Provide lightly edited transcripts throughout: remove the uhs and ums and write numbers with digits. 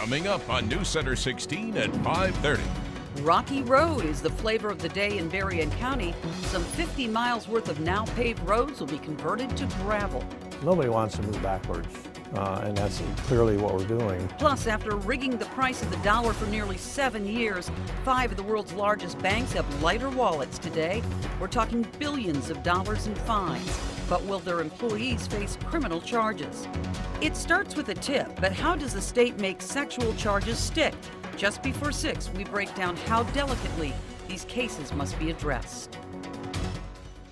Coming up on News Center 16 at 5:30. Rocky Road is the flavor of the day in Berrien County. Some 50 miles worth of now paved roads will be converted to gravel. Nobody wants to move backwards, and that's clearly what we're doing. Plus, after rigging the price of the dollar for nearly 7 years, 5 of the world's largest banks have lighter wallets today. We're talking billions of dollars in fines. But will their employees face criminal charges? It starts with a tip, but how does the state make sexual charges stick? Just before 6, we break down how delicately these cases must be addressed.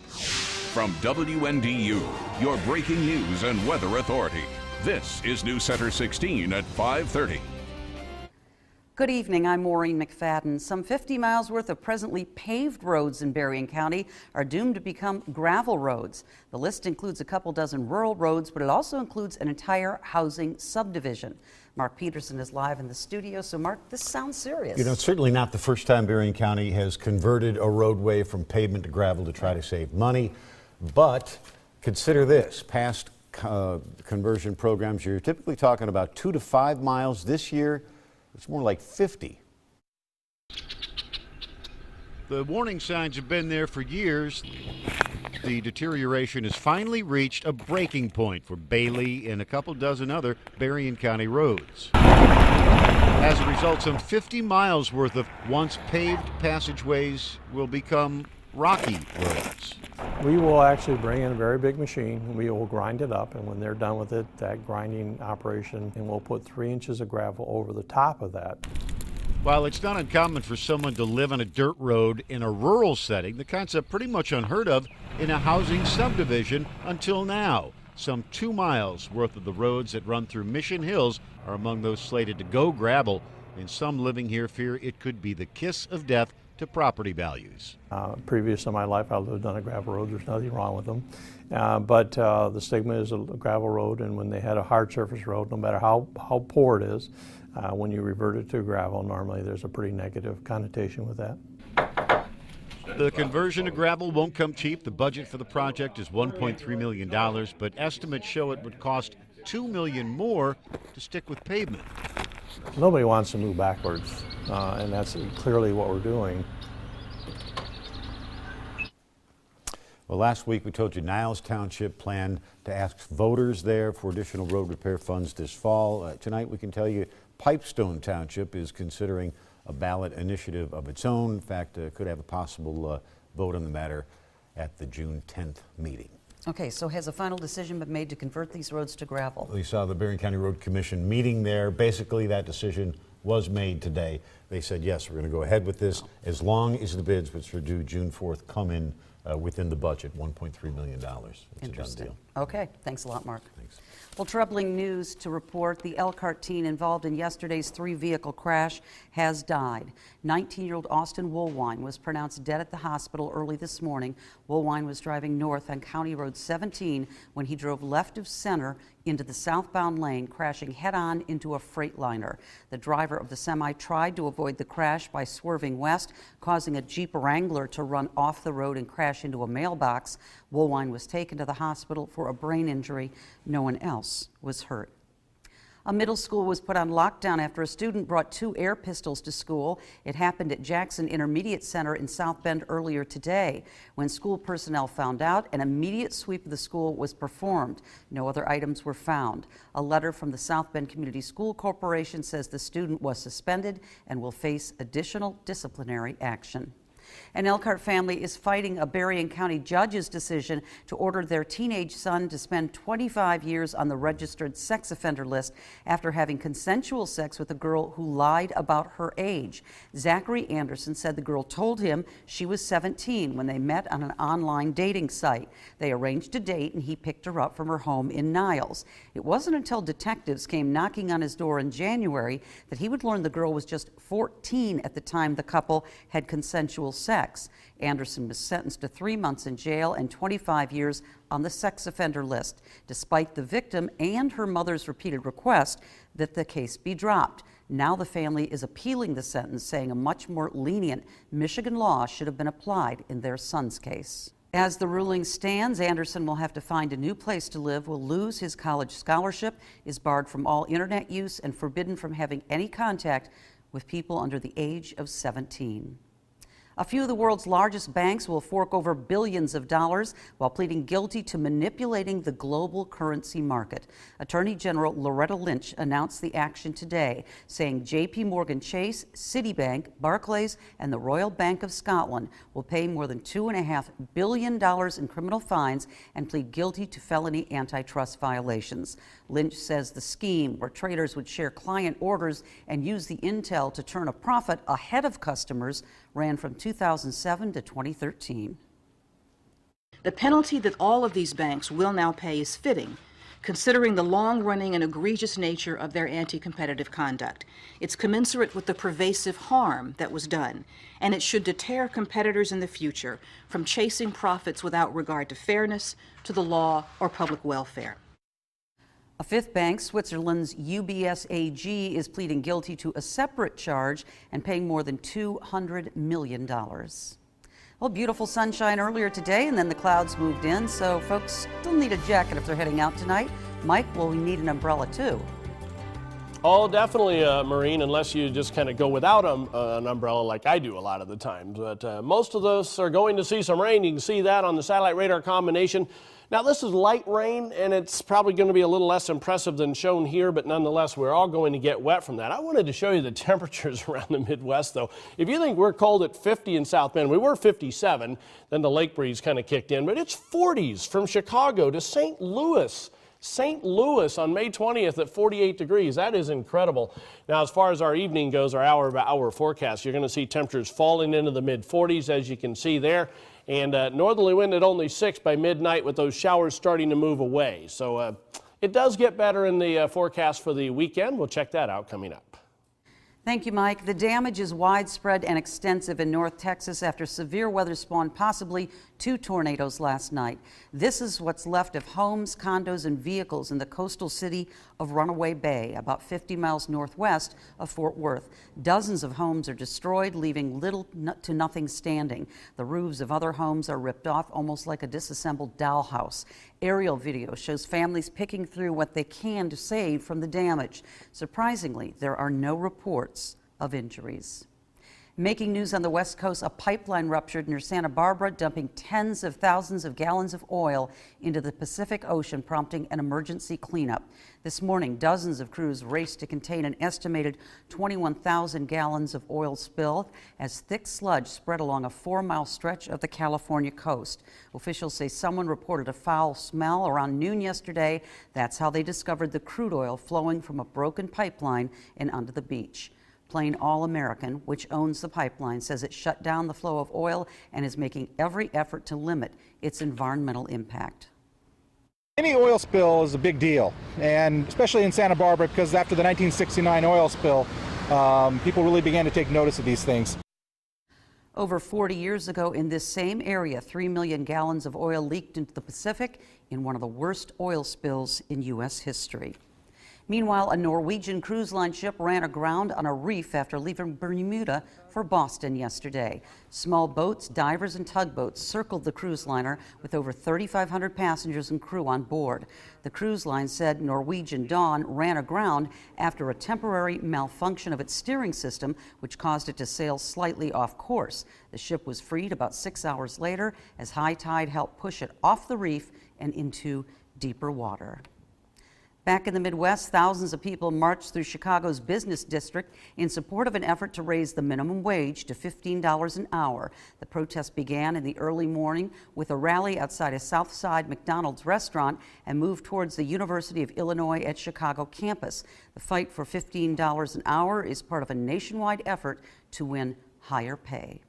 From WNDU, your breaking news and weather authority. This is News Center 16 at 5:30. Good evening, I'm Maureen McFadden. Some 50 miles worth of presently paved roads in Berrien County are doomed to become gravel roads. The list includes a couple dozen rural roads, but it also includes an entire housing subdivision. Mark Peterson is live in the studio. So Mark, this sounds serious. You know, it's certainly not the first time Berrien County has converted a roadway from pavement to gravel to try to save money. But consider this, past conversion programs, you're typically talking about 2 to 5 miles. This year, it's more like 50. The warning signs have been there for years. The deterioration has finally reached a breaking point for Bailey and a couple dozen other Berrien County roads. As a result, some 50 miles worth of once paved passageways will become rocky roads. We will actually bring in a very big machine. We will grind it up, and when they're done with it, that grinding operation, and we'll put 3 inches of gravel over the top of that. While it's not uncommon for someone to live on a dirt road in a rural setting, the concept pretty much unheard of in a housing subdivision until now. Some 2 miles worth of the roads that run through Mission Hills are among those slated to go gravel, and some living here fear it could be the kiss of death to property values. Previous in my life, I lived on a gravel road. There's nothing wrong with them. But the stigma is a gravel road, and when they had a hard surface road, no matter how poor it is, when you revert it to gravel, normally there's a pretty negative connotation with that. The conversion to gravel won't come cheap. The budget for the project is $1.3 million, but estimates show it would cost $2 million more to stick with pavement. Nobody wants to move backwards, and that's clearly what we're doing. Well, last week we told you Niles Township planned to ask voters there for additional road repair funds this fall. Tonight we can tell you Pipestone Township is considering a ballot initiative of its own. In fact, could have a possible vote on the matter at the June 10th meeting. Okay, so has a final decision been made to convert these roads to gravel? We saw the Berrien County Road Commission meeting there. Basically, that decision was made today. They said, yes, we're going to go ahead with this as long as the bids, which are due June 4th, come in within the budget, $1.3 million. It's Interesting. a done deal. Okay, thanks a lot, Mark. Thanks. Well, troubling news to report. The Elkhart teen involved in yesterday's 3-vehicle crash has died. 19-year-old Austin Woolwine was pronounced dead at the hospital early this morning. Woolwine was driving north on County Road 17 when he drove left of center into the southbound lane, crashing head-on into a Freightliner. The driver of the semi tried to avoid the crash by swerving west, causing a Jeep Wrangler to run off the road and crash into a mailbox. Woolwine was taken to the hospital for a brain injury. No one else was hurt. A middle school was put on lockdown after a student brought 2 air pistols to school. It happened at Jackson Intermediate Center in South Bend earlier today. When school personnel found out, an immediate sweep of the school was performed. No other items were found. A letter from the South Bend Community School Corporation says the student was suspended and will face additional disciplinary action. An Elkhart family is fighting a Berrien County judge's decision to order their teenage son to spend 25 years on the registered sex offender list after having consensual sex with a girl who lied about her age. Zachary Anderson said the girl told him she was 17 when they met on an online dating site. They arranged a date and he picked her up from her home in Niles. It wasn't until detectives came knocking on his door in January that he would learn the girl was just 14 at the time the couple had consensual sex. Anderson was sentenced to 3 months in jail and 25 years on the sex offender list, despite the victim and her mother's repeated request that the case be dropped. Now the family is appealing the sentence, saying a much more lenient Michigan law should have been applied in their son's case. As the ruling stands, Anderson will have to find a new place to live, will lose his college scholarship, is barred from all internet use, and forbidden from having any contact with people under the age of 17. A few of the world's largest banks will fork over billions of dollars while pleading guilty to manipulating the global currency market. Attorney General Loretta Lynch announced the action today, saying J.P. Morgan Chase, Citibank, Barclays, and the Royal Bank of Scotland will pay more than $2.5 billion in criminal fines and plead guilty to felony antitrust violations. Lynch says the scheme, where traders would share client orders and use the intel to turn a profit ahead of customers, ran from 2007 to 2013. The penalty that all of these banks will now pay is fitting, considering the long-running and egregious nature of their anti-competitive conduct. It's commensurate with the pervasive harm that was done, and it should deter competitors in the future from chasing profits without regard to fairness, to the law, or public welfare. A fifth bank, Switzerland's UBS AG, is pleading guilty to a separate charge and paying more than $200 million. Well, beautiful sunshine earlier today, and then the clouds moved in, so folks still need a jacket if they're heading out tonight. Mike, will we need an umbrella too? Oh, definitely, Maureen, unless you just kind of go without an umbrella like I do a lot of the times. But most of those are going to see some rain. You can see that on the satellite radar combination. Now, this is light rain, and it's probably going to be a little less impressive than shown here, but nonetheless, we're all going to get wet from that. I wanted to show you the temperatures around the Midwest, though. If you think we're cold at 50 in South Bend, we were 57, then the lake breeze kind of kicked in, but it's 40s from Chicago to St. Louis. St. Louis on May 20th at 48 degrees. That is incredible. Now, as far as our evening goes, our hour-by-hour forecast, you're going to see temperatures falling into the mid-40s, as you can see there. And northerly wind at only 6 by midnight, with those showers starting to move away. So it does get better in the forecast for the weekend. We'll check that out coming up. Thank you, Mike. The damage is widespread and extensive in North Texas after severe weather spawned possibly 2 tornadoes last night. This is what's left of homes, condos, and vehicles in the coastal city of Runaway Bay, about 50 miles northwest of Fort Worth. Dozens of homes are destroyed, leaving little to nothing standing. The roofs of other homes are ripped off, almost like a disassembled dollhouse. Aerial video shows families picking through what they can to save from the damage. Surprisingly, there are no reports of injuries. Making news on the West Coast, a pipeline ruptured near Santa Barbara, dumping tens of thousands of gallons of oil into the Pacific Ocean, prompting an emergency cleanup. This morning, dozens of crews raced to contain an estimated 21,000 gallons of oil spill as thick sludge spread along a 4-mile stretch of the California coast. Officials say someone reported a foul smell around noon yesterday. That's how they discovered the crude oil flowing from a broken pipeline and onto the beach. Plain All American, which owns the pipeline, says it shut down the flow of oil and is making every effort to limit its environmental impact. Any oil spill is a big deal, and especially in Santa Barbara, because after the 1969 oil spill, people really began to take notice of these things. Over 40 years ago in this same area, 3 million gallons of oil leaked into the Pacific in one of the worst oil spills in U.S. history. Meanwhile, a Norwegian cruise line ship ran aground on a reef after leaving Bermuda for Boston yesterday. Small boats, divers, and tugboats circled the cruise liner with over 3,500 passengers and crew on board. The cruise line said Norwegian Dawn ran aground after a temporary malfunction of its steering system, which caused it to sail slightly off course. The ship was freed about 6 hours later as high tide helped push it off the reef and into deeper water. Back in the Midwest, thousands of people marched through Chicago's business district in support of an effort to raise the minimum wage to $15 an hour. The protest began in the early morning with a rally outside a Southside McDonald's restaurant and moved towards the University of Illinois at Chicago campus. The fight for $15 an hour is part of a nationwide effort to win higher pay.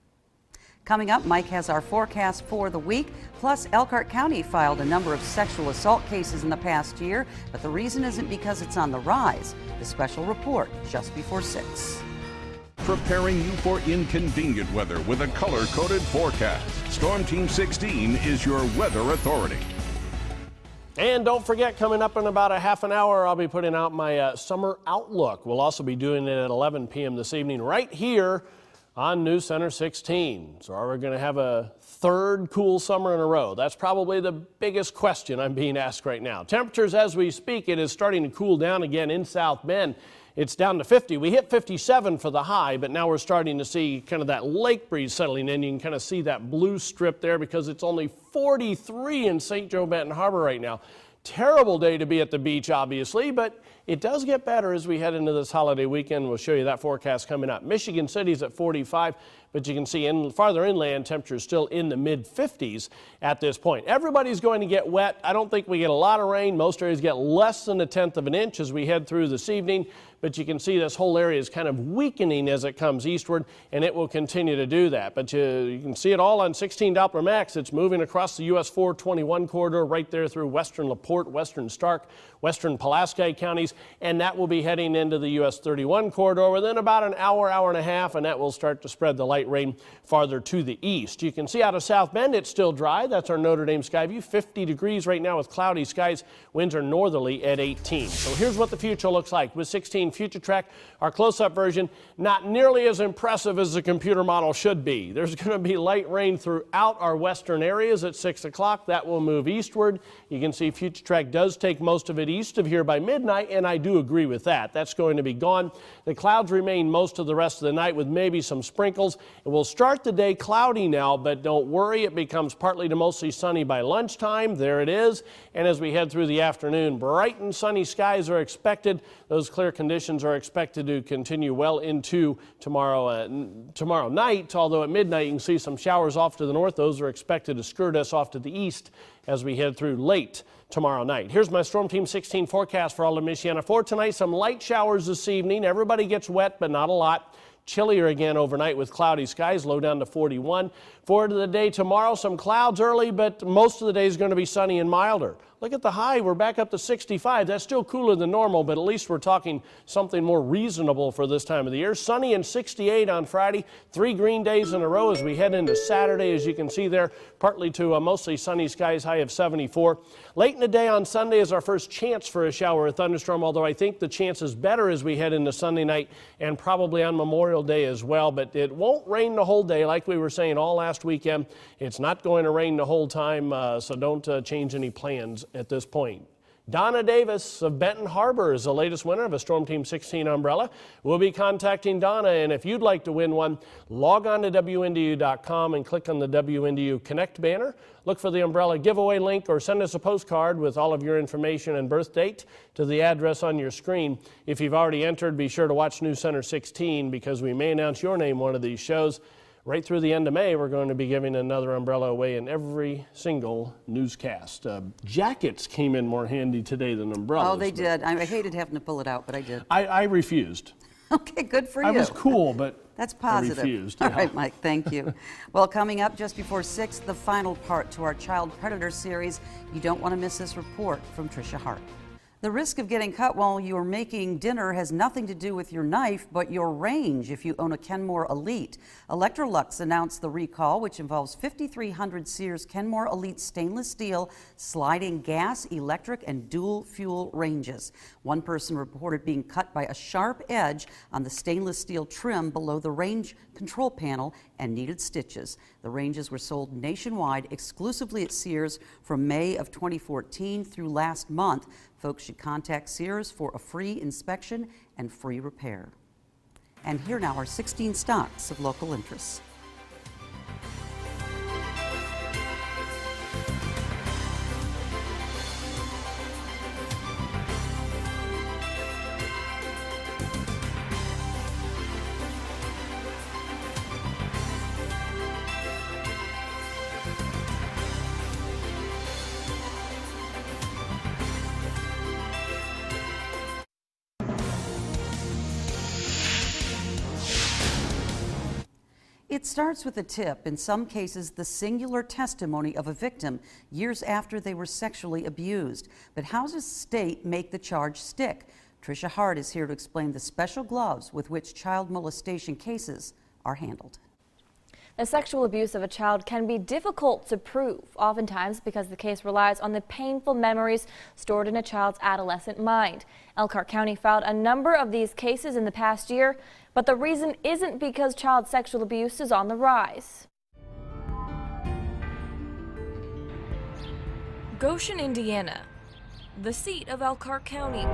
Coming up, Mike has our forecast for the week. Plus, Elkhart County filed a number of sexual assault cases in the past year, but the reason isn't because it's on the rise. The special report just before 6. Preparing you for inconvenient weather with a color-coded forecast. Storm Team 16 is your weather authority. And don't forget, coming up in about a half an hour, I'll be putting out my summer outlook. We'll also be doing it at 11 p.m. this evening right here on News Center 16. So are we going to have a third cool summer in a row? That's probably the biggest question I'm being asked right now. Temperatures as we speak, it is starting to cool down again in South Bend. It's down to 50. We hit 57 for the high, but now we're starting to see kind of that lake breeze settling in. You can kind of see that blue strip there because it's only 43 in St. Joe Benton Harbor right now. Terrible day to be at the beach, obviously, but it does get better as we head into this holiday weekend. We'll show you that forecast coming up. Michigan City's at 45, but you can see farther inland temperatures still in the mid-50s at this point. Everybody's going to get wet. I don't think we get a lot of rain. Most areas get less than 1/10 of an inch as we head through this evening, but you can see this whole area is kind of weakening as it comes eastward, and it will continue to do that. But you can see it all on 16 Doppler Max. It's moving across the US 421 corridor right there through western LaPorte, western Stark, western Pulaski counties, and that will be heading into the US 31 corridor within about an hour, hour and a half, and that will start to spread the light rain farther to the east. You can see out of South Bend, it's still dry. That's our Notre Dame sky view. 50 degrees right now with cloudy skies. Winds are northerly at 18. So here's what the future looks like with 16 Future Track, our close-up version, not nearly as impressive as the computer model should be. There's going to be light rain throughout our western areas at 6 o'clock. That will move eastward. You can see Future Track does take most of it east of here by midnight, and I do agree with that. That's going to be gone. The clouds remain most of the rest of the night with maybe some sprinkles. It will start the day cloudy now, but don't worry, it becomes partly to mostly sunny by lunchtime. There it is. And as we head through the afternoon, bright and sunny skies are expected. Those clear conditions are expected to continue well into tomorrow night, although at midnight you can see some showers off to the north. Those are expected to skirt us off to the east as we head through late tomorrow night. Here's my Storm Team 16 forecast for all of Michiana. For tonight, some light showers this evening. Everybody gets wet, but not a lot. Chillier again overnight with cloudy skies, low down to 41. Forward to the day tomorrow, some clouds early, but most of the day is going to be sunny and milder. Look at the high, we're back up to 65. That's still cooler than normal, but at least we're talking something more reasonable for this time of the year. Sunny and 68 on Friday, 3 green days in a row as we head into Saturday, as you can see there, partly to mostly sunny skies, high of 74. Late in the day on Sunday is our first chance for a shower or thunderstorm, although I think the chance is better as we head into Sunday night and probably on Memorial Day as well, but it won't rain the whole day like we were saying all last weekend. It's not going to rain the whole time, so don't change any plans at this point. Donna Davis of Benton Harbor is the latest winner of a Storm Team 16 umbrella. We'll be contacting Donna, and if you'd like to win one, log on to WNDU.com and click on the WNDU Connect banner. Look for the umbrella giveaway link or send us a postcard with all of your information and birth date to the address on your screen. If you've already entered, be sure to watch News Center 16 because we may announce your name one of these shows. Right through the end of May, we're going to be giving another umbrella away in every single newscast. Jackets came in more handy today than umbrellas. Oh, they did. I hated having to pull it out, but I did. I refused. Okay, good for you. I was cool, but that's positive. I refused. All yeah. right, Mike, thank you. Well, coming up just before 6, the final part to our Child Predator series. You don't want to miss this report from Tricia Harte. The risk of getting cut while you're making dinner has nothing to do with your knife, but your range if you own a Kenmore Elite. Electrolux announced the recall, which involves 5,300 Sears Kenmore Elite stainless steel sliding gas, electric, and dual fuel ranges. One person reported being cut by a sharp edge on the stainless steel trim below the range control panel and needed stitches. The ranges were sold nationwide exclusively at Sears from May of 2014 through last month. Folks should contact Sears for a free inspection and free repair. And here now are 16 stocks of local interest. It starts with a tip, in some cases the singular testimony of a victim years after they were sexually abused. But how does state make the charge stick? Tricia Harte is here to explain the special gloves with which child molestation cases are handled. The sexual abuse of a child can be difficult to prove, oftentimes because the case relies on the painful memories stored in a child's adolescent mind. Elkhart County filed a number of these cases in the past year, but the reason isn't because child sexual abuse is on the rise. Goshen, Indiana, the seat of Elkhart County.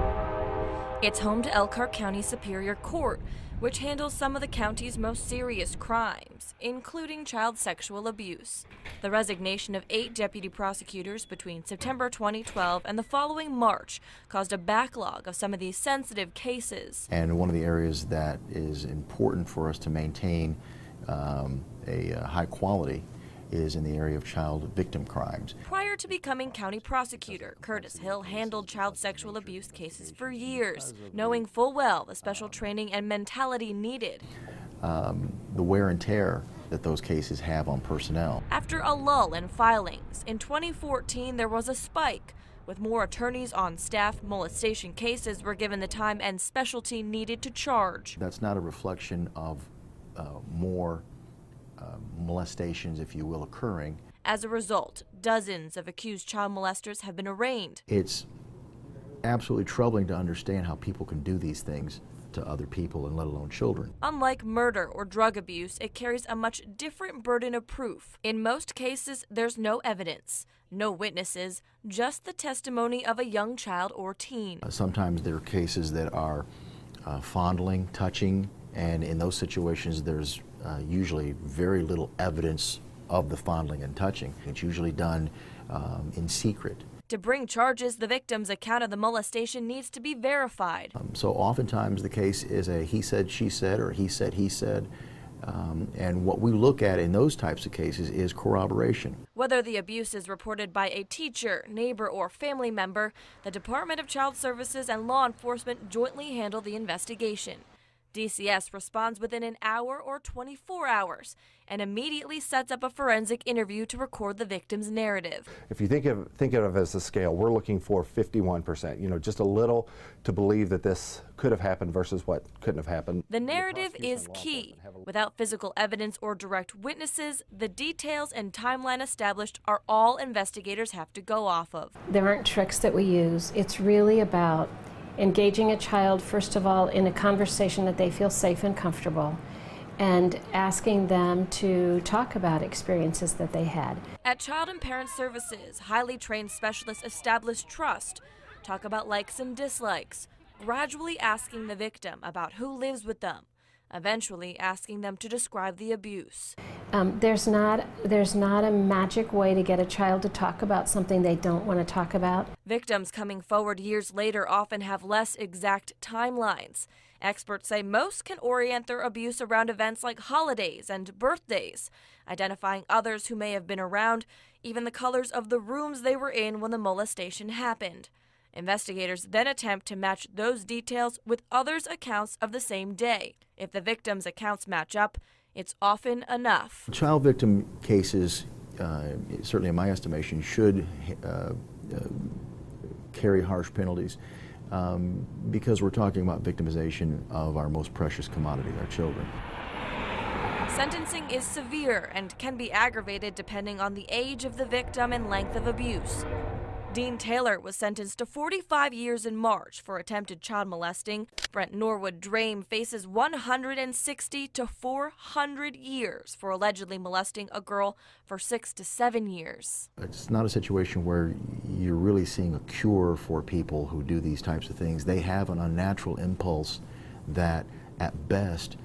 It's home to Elkhart County Superior Court, which handles some of the county's most serious crimes, including child sexual abuse. The resignation of 8 deputy prosecutors between September 2012 and the following March caused a backlog of some of these sensitive cases. And one of the areas that is important for us to maintain a high quality is in the area of child victim crimes. Prior to becoming county prosecutor, Curtis Hill handled child sexual abuse cases for years, knowing full well the special training and mentality needed. The wear and tear that those cases have on personnel. After a lull in filings, in 2014 there was a spike. With more attorneys on staff, molestation cases were given the time and specialty needed to charge. That's not a reflection of more molestations, if you will, occurring. As a result, dozens of accused child molesters have been arraigned. It's absolutely troubling to understand how people can do these things to other people, and let alone children. Unlike murder or drug abuse, it carries a much different burden of proof. In most cases, there's no evidence, no witnesses, just the testimony of a young child or teen. Sometimes there are cases that are fondling, touching, and in those situations there's usually very little evidence of the fondling and touching. It's usually done in secret. To bring charges, the victim's account of the molestation needs to be verified. So oftentimes the case is a he said, she said, or he said. And what we look at in those types of cases is corroboration. Whether the abuse is reported by a teacher, neighbor, or family member, the Department of Child Services and law enforcement jointly handle the investigation. DCS responds within an hour or 24 hours and immediately sets up a forensic interview to record the victim's narrative. If you think of it as a scale, we're looking for 51%, just a little to believe that this could have happened versus what couldn't have happened. The narrative is key. Without physical evidence or direct witnesses, the details and timeline established are all investigators have to go off of. There aren't tricks that we use. It's really about engaging a child, first of all, in a conversation that they feel safe and comfortable, and asking them to talk about experiences that they had. At Child and Parent Services, highly trained specialists establish trust, talk about likes and dislikes, gradually asking the victim about who lives with them, eventually asking them to describe the abuse. There's not a magic way to get a child to talk about something they don't want to talk about. Victims coming forward years later often have less exact timelines. Experts say most can orient their abuse around events like holidays and birthdays, identifying others who may have been around, even the colors of the rooms they were in when the molestation happened. Investigators then attempt to match those details with others' accounts of the same day. If the victims' accounts match up, it's often enough. Child victim cases, certainly in my estimation, should carry harsh penalties because we're talking about victimization of our most precious commodity, our children. Sentencing is severe and can be aggravated depending on the age of the victim and length of abuse. Dean Taylor was sentenced to 45 years in March for attempted child molesting. Brent Norwood Drame faces 160 to 400 years for allegedly molesting a girl for 6 to 7 years. It's not a situation where you're really seeing a cure for people who do these types of things. They have an unnatural impulse that, at best,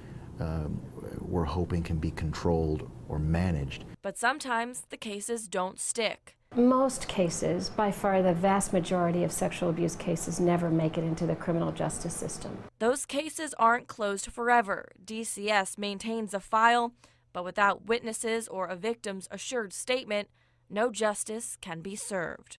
we're hoping can be controlled or managed. But sometimes the cases don't stick. Most cases, by far the vast majority of sexual abuse cases, never make it into the criminal justice system. Those cases aren't closed forever. DCS maintains a file, but without witnesses or a victim's assured statement, no justice can be served.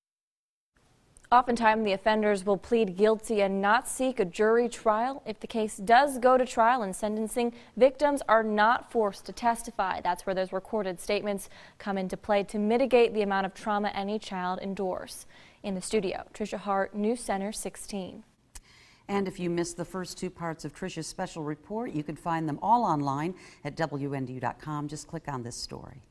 Oftentimes, the offenders will plead guilty and not seek a jury trial. If the case does go to trial and sentencing, victims are not forced to testify. That's where those recorded statements come into play to mitigate the amount of trauma any child endures. In the studio, Tricia Harte, News Center 16. And if you missed the first two parts of Tricia's special report, you can find them all online at WNDU.com. Just click on this story.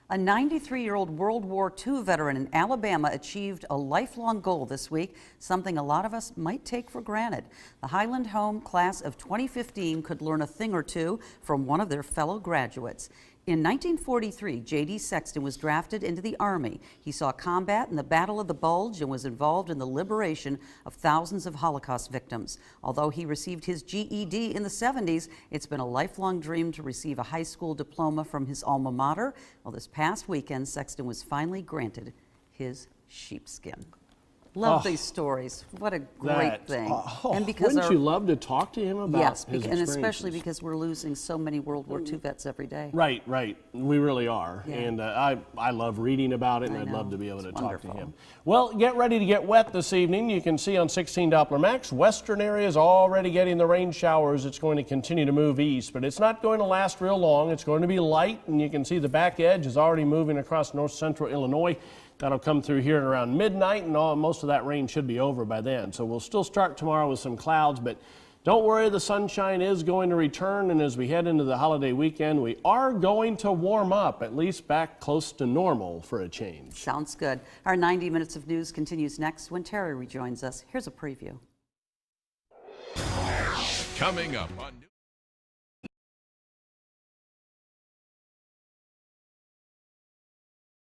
A 93-year-old World War II veteran in Alabama achieved a lifelong goal this week, something a lot of us might take for granted. The Highland Home class of 2015 could learn a thing or two from one of their fellow graduates. In 1943, J.D. Sexton was drafted into the Army. He saw combat in the Battle of the Bulge and was involved in the liberation of thousands of Holocaust victims. Although he received his GED in the 70s, it's been a lifelong dream to receive a high school diploma from his alma mater. Well, this past weekend, Sexton was finally granted his sheepskin. Love these stories. What a great thing. And because wouldn't you love to talk to him about his experiences? And especially because we're losing so many World War II vets every day. Right. We really are. Yeah. And I love reading about it, and I'd love to be able to talk to him. Well, get ready to get wet this evening. You can see on 16 Doppler Max, western areas already getting the rain showers. It's going to continue to move east, but it's not going to last real long. It's going to be light, and you can see the back edge is already moving across north central Illinois. That'll come through here at around midnight, and most of that rain should be over by then. So we'll still start tomorrow with some clouds, but don't worry, the sunshine is going to return, and as we head into the holiday weekend, we are going to warm up, at least back close to normal for a change. Sounds good. Our 90 minutes of news continues next when Terry rejoins us. Here's a preview. Coming up on